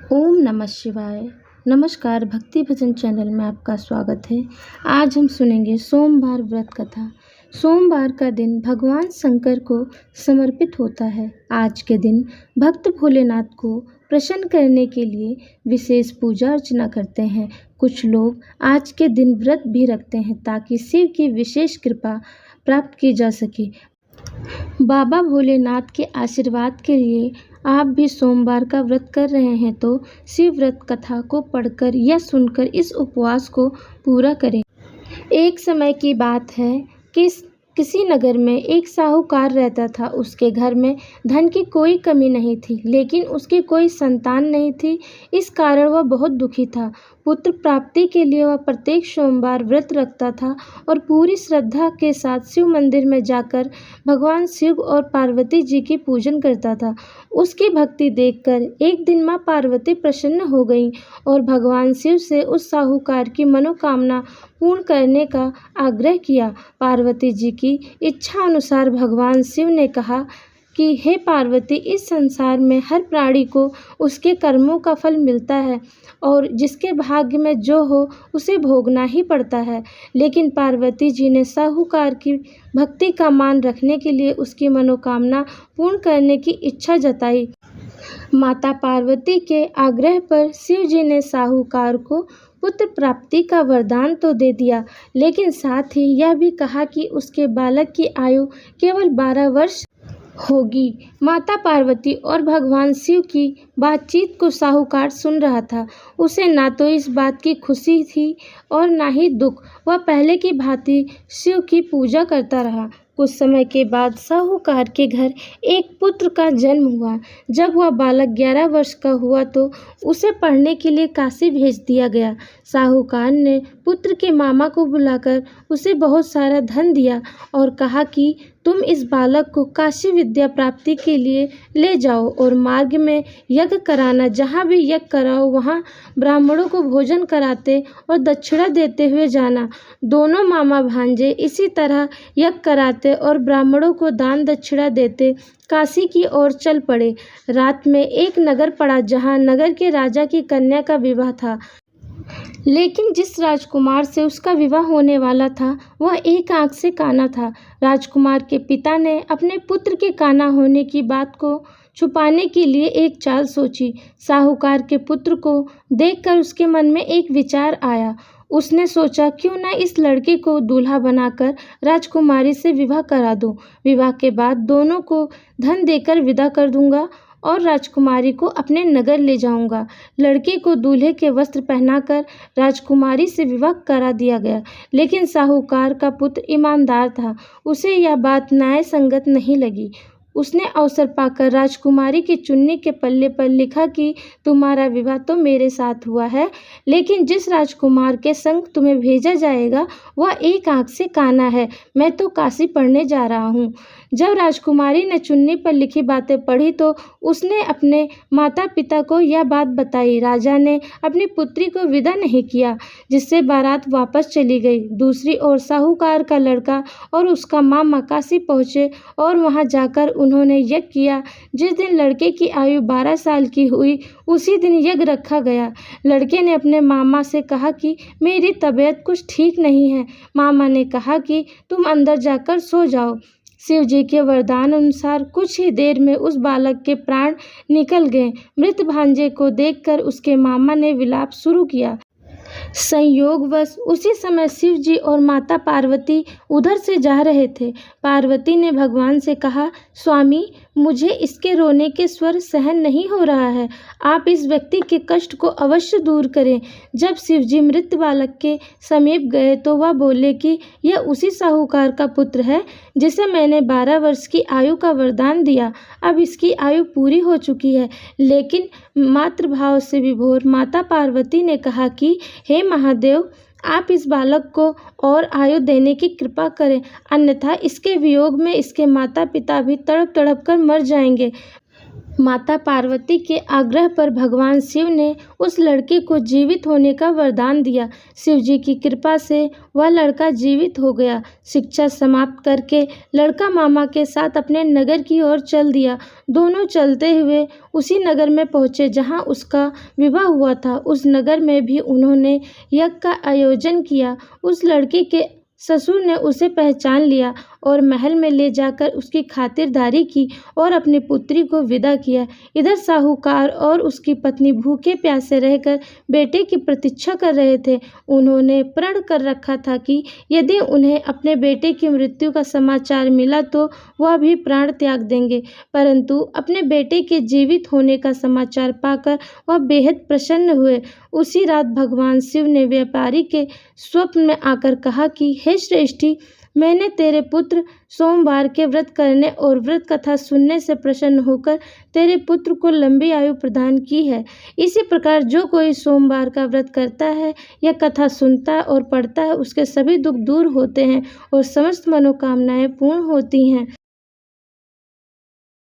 ओम नमः शिवाय। नमस्कार, भक्ति भजन चैनल में आपका स्वागत है। आज हम सुनेंगे सोमवार व्रत कथा। सोमवार का दिन भगवान शंकर को समर्पित होता है। आज के दिन भक्त भोलेनाथ को प्रसन्न करने के लिए विशेष पूजा अर्चना करते हैं। कुछ लोग आज के दिन व्रत भी रखते हैं ताकि शिव की विशेष कृपा प्राप्त की जा सके। बाबा भोलेनाथ के आशीर्वाद के लिए आप भी सोमवार का व्रत कर रहे हैं तो शिव व्रत कथा को पढ़कर या सुनकर इस उपवास को पूरा करें। एक समय की बात है कि किसी नगर में एक साहूकार रहता था। उसके घर में धन की कोई कमी नहीं थी, लेकिन उसकी कोई संतान नहीं थी। इस कारण वह बहुत दुखी था। पुत्र प्राप्ति के लिए वह प्रत्येक सोमवार व्रत रखता था और पूरी श्रद्धा के साथ शिव मंदिर में जाकर भगवान शिव और पार्वती जी की पूजन करता था। उसकी भक्ति देखकर एक दिन माँ पार्वती प्रसन्न हो गईं और भगवान शिव से उस साहूकार की मनोकामना पूर्ण करने का आग्रह किया। पार्वती जी की इच्छा अनुसार भगवान शिव ने कहा कि हे पार्वती, इस संसार में हर प्राणी को उसके कर्मों का फल मिलता है और जिसके भाग्य में जो हो उसे भोगना ही पड़ता है। लेकिन पार्वती जी ने साहूकार की भक्ति का मान रखने के लिए उसकी मनोकामना पूर्ण करने की इच्छा जताई। माता पार्वती के आग्रह पर शिव जी ने साहूकार को पुत्र प्राप्ति का वरदान तो दे दिया, लेकिन साथ ही यह भी कहा कि उसके बालक की आयु केवल 12 वर्ष होगी। माता पार्वती और भगवान शिव की बातचीत को साहूकार सुन रहा था। उसे ना तो इस बात की खुशी थी और ना ही दुख। वह पहले की भांति शिव की पूजा करता रहा। कुछ समय के बाद साहूकार के घर एक पुत्र का जन्म हुआ। जब वह बालक 11 वर्ष का हुआ तो उसे पढ़ने के लिए काशी भेज दिया गया। साहूकार ने पुत्र के मामा को बुलाकर उसे बहुत सारा धन दिया और कहा कि तुम इस बालक को काशी विद्या प्राप्ति के लिए ले जाओ और मार्ग में यज्ञ कराना। जहाँ भी यज्ञ कराओ वहाँ ब्राह्मणों को भोजन कराते और दक्षिणा देते हुए जाना। दोनों मामा भांजे इसी तरह यज्ञ कराते और ब्राह्मणों को दान दक्षिणा देते काशी की ओर चल पड़े। रात में एक नगर पड़ा जहाँ नगर के राजा की कन्या का विवाह था, लेकिन जिस राजकुमार से उसका विवाह होने वाला था वह एक आंख से काना था। राजकुमार के पिता ने अपने पुत्र के काना होने की बात को छुपाने के लिए एक चाल सोची। साहूकार के पुत्र को देखकर उसके मन में एक विचार आया। उसने सोचा क्यों ना इस लड़के को दूल्हा बनाकर राजकुमारी से विवाह करा दूं। विवाह के बाद दोनों को धन देकर विदा कर दूंगा और राजकुमारी को अपने नगर ले जाऊंगा। लड़के को दूल्हे के वस्त्र पहनाकर राजकुमारी से विवाह करा दिया गया, लेकिन साहूकार का पुत्र ईमानदार था। उसे यह बात न्याय संगत नहीं लगी। उसने अवसर पाकर राजकुमारी की चुन्नी के पल्ले पर लिखा कि तुम्हारा विवाह तो मेरे साथ हुआ है, लेकिन जिस राजकुमार के संग तुम्हें भेजा जाएगा वह एक आंख से काना है। मैं तो काशी पढ़ने जा रहा हूँ। जब राजकुमारी ने चुन्नी पर लिखी बातें पढ़ी तो उसने अपने माता पिता को यह बात बताई। राजा ने अपनी पुत्री को विदा नहीं किया, जिससे बारात वापस चली गई। दूसरी ओर साहूकार का लड़का और उसका मामा काशी पहुँचे और वहाँ जाकर उन्होंने यज्ञ किया। जिस दिन लड़के की आयु 12 साल की हुई उसी दिन यज्ञ रखा गया। लड़के ने अपने मामा से कहा कि मेरी तबीयत कुछ ठीक नहीं है। मामा ने कहा कि तुम अंदर जाकर सो जाओ। शिव जी के वरदान अनुसार कुछ ही देर में उस बालक के प्राण निकल गए। मृत भांजे को देखकर उसके मामा ने विलाप शुरू किया। संयोगवश उसी समय शिव जी और माता पार्वती उधर से जा रहे थे। पार्वती ने भगवान से कहा, स्वामी, मुझे इसके रोने के स्वर सहन नहीं हो रहा है। आप इस व्यक्ति के कष्ट को अवश्य दूर करें। जब शिव जी मृत बालक के समीप गए तो वह बोले कि यह उसी साहूकार का पुत्र है जिसे मैंने 12 वर्ष की आयु का वरदान दिया। अब इसकी आयु पूरी हो चुकी है। लेकिन मातृभाव से विभोर माता पार्वती ने कहा कि हे महादेव, आप इस बालक को और आयु देने की कृपा करें, अन्यथा इसके वियोग में इसके माता पिता भी तड़प तड़प कर मर जाएंगे। माता पार्वती के आग्रह पर भगवान शिव ने उस लड़के को जीवित होने का वरदान दिया। शिव जी की कृपा से वह लड़का जीवित हो गया। शिक्षा समाप्त करके लड़का मामा के साथ अपने नगर की ओर चल दिया। दोनों चलते हुए उसी नगर में पहुंचे जहां उसका विवाह हुआ था। उस नगर में भी उन्होंने यज्ञ का आयोजन किया। उस लड़के के ससुर ने उसे पहचान लिया और महल में ले जाकर उसकी खातिरदारी की और अपनी पुत्री को विदा किया। इधर साहूकार और उसकी पत्नी भूखे प्यासे रहकर बेटे की प्रतीक्षा कर रहे थे। उन्होंने प्रण कर रखा था कि यदि उन्हें अपने बेटे की मृत्यु का समाचार मिला तो वह भी प्राण त्याग देंगे, परंतु अपने बेटे के जीवित होने का समाचार पाकर वह बेहद प्रसन्न हुए। उसी रात भगवान शिव ने व्यापारी के स्वप्न में आकर कहा कि हे श्रेष्ठी, मैंने तेरे पुत्र सोमवार के व्रत करने और व्रत कथा सुनने से प्रसन्न होकर तेरे पुत्र को लंबी आयु प्रदान की है। इसी प्रकार जो कोई सोमवार का व्रत करता है या कथा सुनता है और पढ़ता है, उसके सभी दुख दूर होते हैं और समस्त मनोकामनाएं पूर्ण होती हैं।